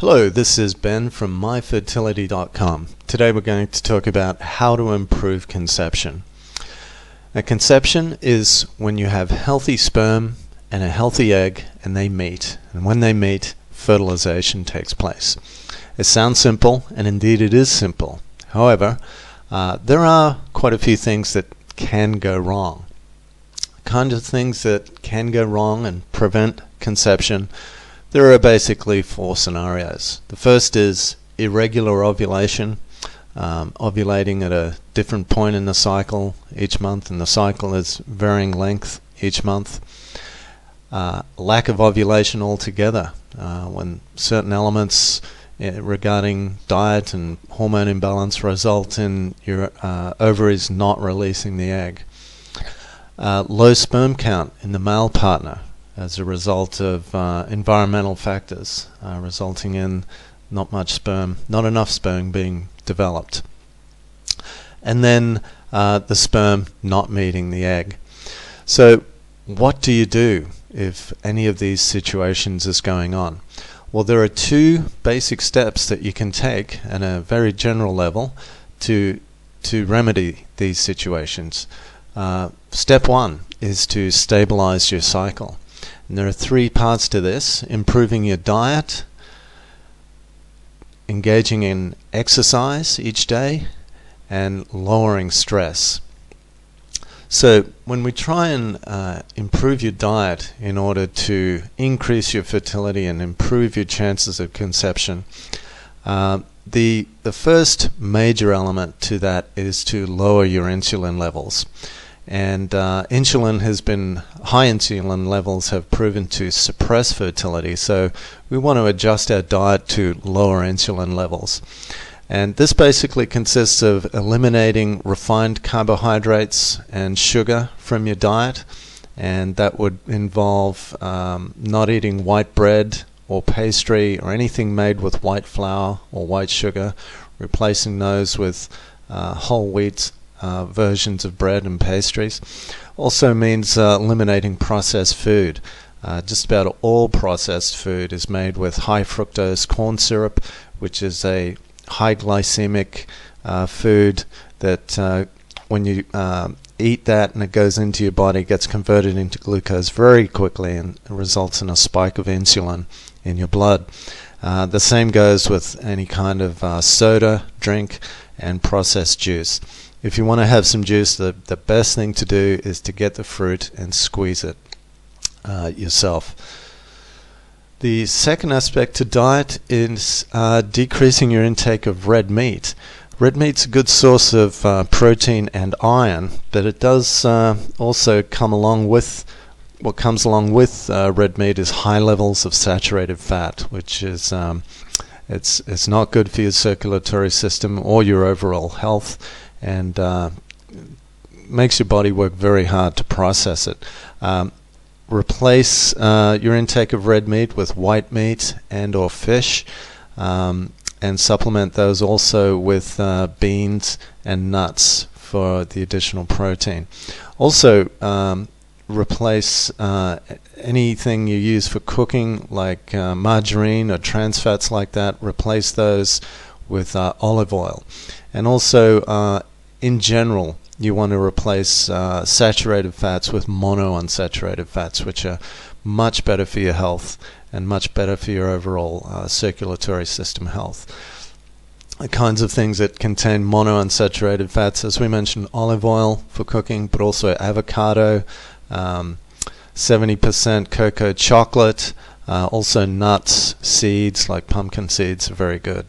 Hello, this is Ben from myfertility.com. Today we're going to talk about how to improve conception. Now, conception is when you have healthy sperm and a healthy egg and they meet. And when they meet, fertilization takes place. It sounds simple, and indeed it is simple. However, there are quite a few things that can go wrong. The kind of things that can go wrong and prevent conception, there are basically four scenarios. The first is irregular ovulation, ovulating at a different point in the cycle each month, and the cycle is varying length each month. Lack of ovulation altogether, when certain elements regarding diet and hormone imbalance result in your ovaries not releasing the egg. Low sperm count in the male partner as a result of environmental factors, resulting in not enough sperm being developed. And then the sperm not meeting the egg. So what do you do if any of these situations is going on? Well, there are two basic steps that you can take at a very general level to remedy these situations. Step one is to stabilize your cycle. And there are three parts to this: improving your diet, engaging in exercise each day, and lowering stress. So when we try and improve your diet in order to increase your fertility and improve your chances of conception, the first major element to that is to lower your insulin levels. And high insulin levels have proven to suppress fertility, so we want to adjust our diet to lower insulin levels. And this basically consists of eliminating refined carbohydrates and sugar from your diet, and that would involve not eating white bread or pastry or anything made with white flour or white sugar, replacing those with whole wheat versions of bread and pastries. Also means eliminating processed food. Just about all processed food is made with high fructose corn syrup, which is a high glycemic food that when you eat that and it goes into your body, gets converted into glucose very quickly and results in a spike of insulin in your blood. The same goes with any kind of soda drink and processed juice. If you want to have some juice, the best thing to do is to get the fruit and squeeze it yourself. The second aspect to diet is decreasing your intake of red meat. Red meat's a good source of protein and iron, but it does also come along with what comes along with red meat is high levels of saturated fat, which is it's not good for your circulatory system or your overall health, and makes your body work very hard to process it. Replace your intake of red meat with white meat and or fish, and supplement those also with beans and nuts for the additional protein. Also, replace anything you use for cooking, like margarine or trans fats like that. Replace those with olive oil. And also, in general, you want to replace saturated fats with monounsaturated fats, which are much better for your health and much better for your overall circulatory system health. The kinds of things that contain monounsaturated fats, as we mentioned, olive oil for cooking, but also avocado, 70% cocoa chocolate, also nuts, seeds like pumpkin seeds are very good.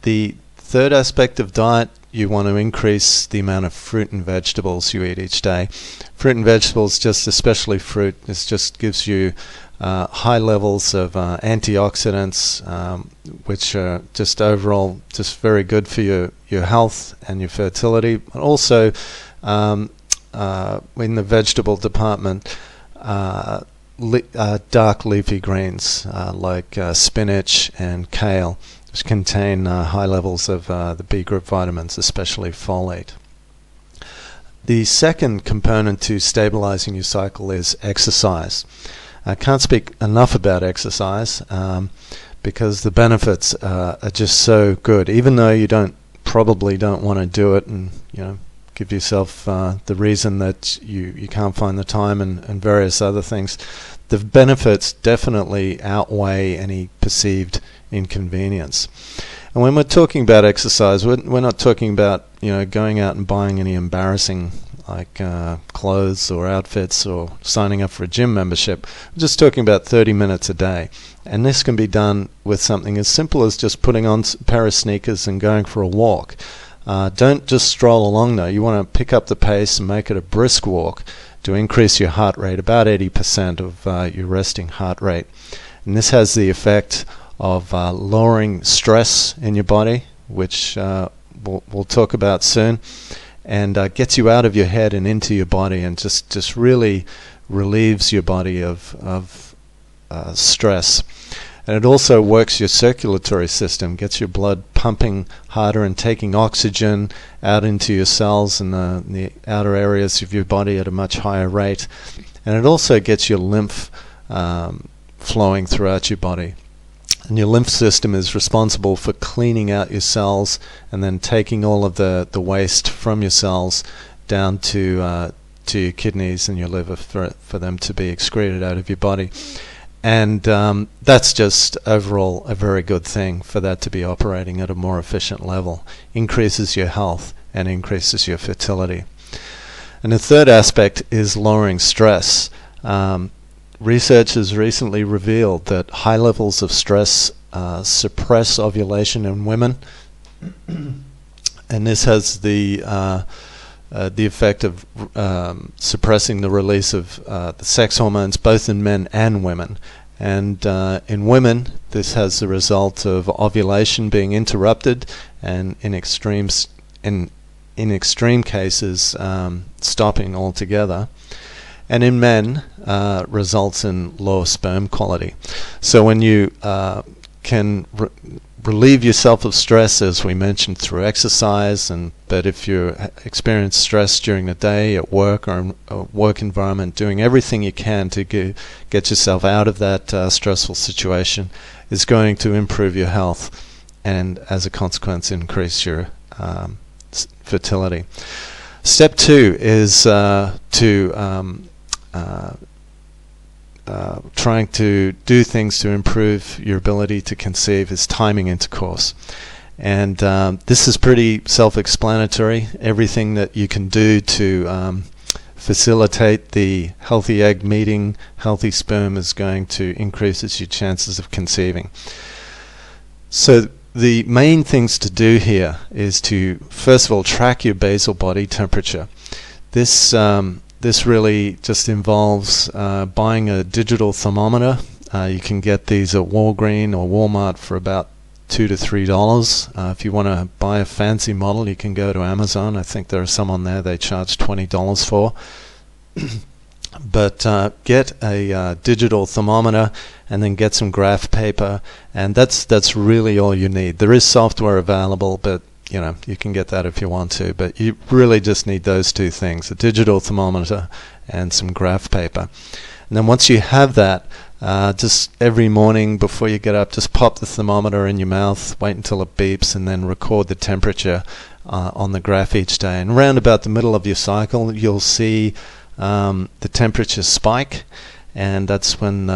The third aspect of diet, you want to increase the amount of fruit and vegetables you eat each day. Fruit and vegetables, just especially fruit, this just gives you high levels of antioxidants, which are just overall just very good for your health and your fertility. But also in the vegetable department, dark leafy greens like spinach and kale, which contain high levels of the B group vitamins, especially folate. The second component to stabilizing your cycle is exercise. I can't speak enough about exercise, because the benefits are just so good. Even though you probably don't want to do it, and give yourself the reason that you can't find the time and various other things, the benefits definitely outweigh any perceived inconvenience. And when we're talking about exercise, we're not talking about going out and buying any embarrassing clothes or outfits or signing up for a gym membership. We're just talking about 30 minutes a day. And this can be done with something as simple as just putting on a pair of sneakers and going for a walk. Don't just stroll along though. You want to pick up the pace and make it a brisk walk to increase your heart rate, about 80% of your resting heart rate. And this has the effect of lowering stress in your body, which we'll talk about soon, and gets you out of your head and into your body, and just really relieves your body of stress. And it also works your circulatory system, gets your blood pumping harder and taking oxygen out into your cells and the outer areas of your body at a much higher rate. And it also gets your lymph flowing throughout your body. And your lymph system is responsible for cleaning out your cells and then taking all of the waste from your cells down to your kidneys and your liver for them to be excreted out of your body. And that's just overall a very good thing for that to be operating at a more efficient level. Increases your health and increases your fertility. And the third aspect is lowering stress. Research has recently revealed that high levels of stress suppress ovulation in women, and this has the effect of suppressing the release of the sex hormones both in men and women. And in women, this has the result of ovulation being interrupted, and in extreme cases, stopping altogether. And in men, results in lower sperm quality. So when you can relieve yourself of stress, as we mentioned, through exercise, but if you experience stress during the day at work or in a work environment, doing everything you can to get yourself out of that stressful situation is going to improve your health and, as a consequence, increase your fertility. Step 2 is trying to do things to improve your ability to conceive, is timing intercourse. And this is pretty self-explanatory. Everything that you can do to facilitate the healthy egg meeting healthy sperm is going to increase your chances of conceiving. So the main things to do here is to, first of all, track your basal body temperature. This really just involves buying a digital thermometer. You can get these at Walgreens or Walmart for about $2 to $3. If you want to buy a fancy model, you can go to Amazon. I think there are some on there they charge $20 for. But get a digital thermometer and then get some graph paper, and that's really all you need. There is software available, but you can get that if you want to, but you really just need those two things, a digital thermometer and some graph paper. And then once you have that, just every morning before you get up, just pop the thermometer in your mouth, wait until it beeps, and then record the temperature on the graph each day. And around about the middle of your cycle, you'll see the temperature spike, and that's when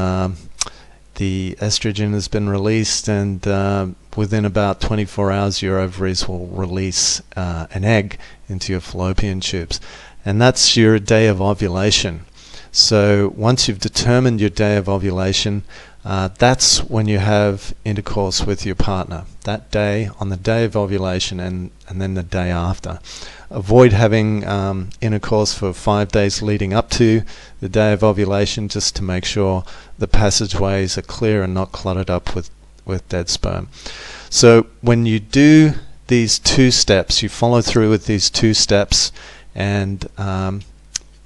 the estrogen has been released, and within about 24 hours your ovaries will release an egg into your fallopian tubes, and that's your day of ovulation. So once you've determined your day of ovulation, that's when you have intercourse with your partner, that day, on the day of ovulation, and then the day after. Avoid having intercourse for 5 days leading up to the day of ovulation, just to make sure the passageways are clear and not cluttered up with dead sperm. So when you do these 2 steps, you follow through with these 2 steps, and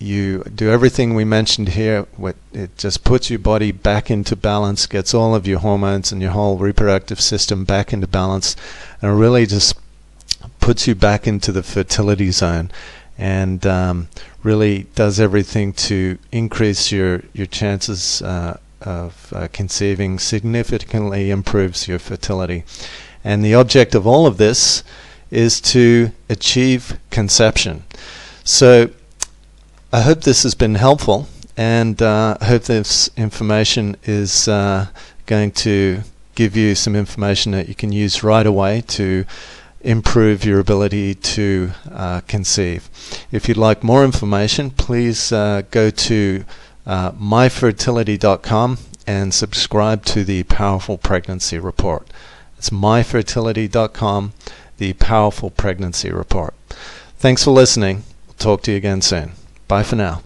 you do everything we mentioned here. It just puts your body back into balance, gets all of your hormones and your whole reproductive system back into balance, and it really just puts you back into the fertility zone, and really does everything to increase your chances conceiving significantly improves your fertility. And the object of all of this is to achieve conception. So I hope this has been helpful, and I hope this information is going to give you some information that you can use right away to improve your ability to conceive. If you'd like more information, please go to myfertility.com and subscribe to the Powerful Pregnancy Report. It's myfertility.com, the Powerful Pregnancy Report. Thanks for listening. We'll talk to you again soon. Bye for now.